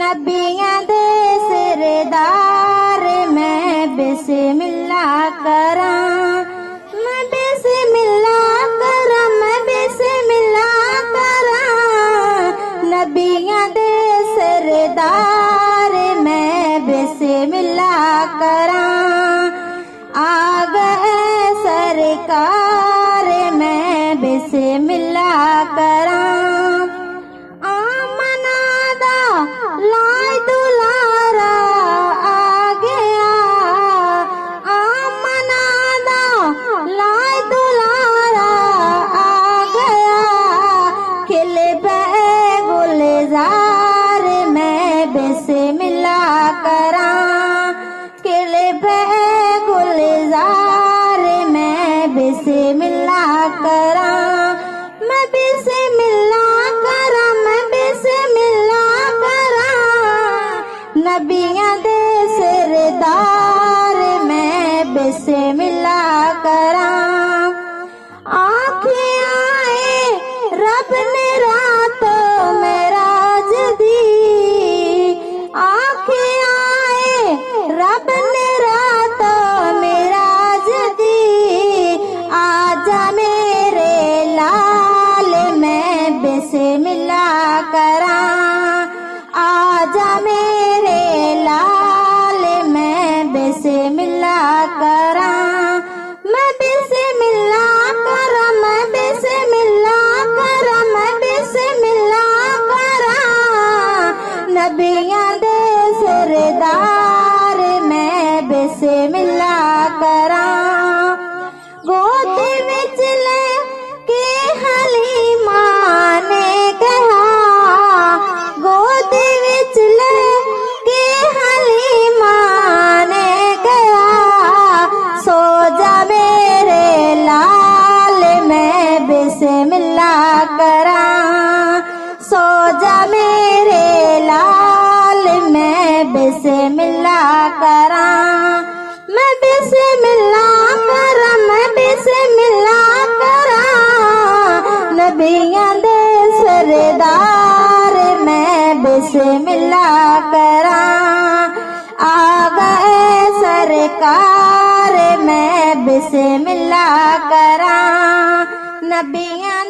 नबियां दे सरदार मैं बिस्मिल्लाह करां, मैं बिस्मिल्लाह करां, मैं बिस्मिल्लाह करां। नबियां दे सरदार मैं बिस्मिल्लाह करां, आ गए सरकार मैं बिस्मिल्लाह करां। लाय दुलारा आ गया, आमना दा लाय दुलारा आ गया। खिल पे गुलजार मैं बिस्मिल्लाह करां, खिल पे गुलजार मैं बिस्मिल्लाह करां। मैं बिस्मिल्लाह करां, मैं बिस्मिल्लाह करां। नबियां दे सरदार मैं बिस्मिल्लाह करां। आंखें आए रब ने रातों में राज दी, आंखें आए रब ने रातों में राज दी। आजा मेरे लाल मैं बिस्मिल्लाह करां, आजा मेरे लाल मैं बिस्मिल्लाह करां। मैं बिस्मिल्लाह करां, मैं बिस्मिल्लाह करां, मैं बिस्मिल्लाह करां। नबियां दे सरदार मैं बिस्मिल्लाह करां। गोदी विच लेके हलीमा ने कहा, गोदी विच लेके हलीमा ने कहा। सो जा मेरे लाल मैं बिस्मिल्लाह करां, सो जा मेरे लाल मैं बिस्मिल्लाह करां। मैं बिस्मिल्लाह करां, मैं बिस्मिल्लाह करां। नबियां दे सरदार मैं बिस्मिल्लाह करां, आ गए सरकार मैं बिस्मिल्लाह करां। नबियां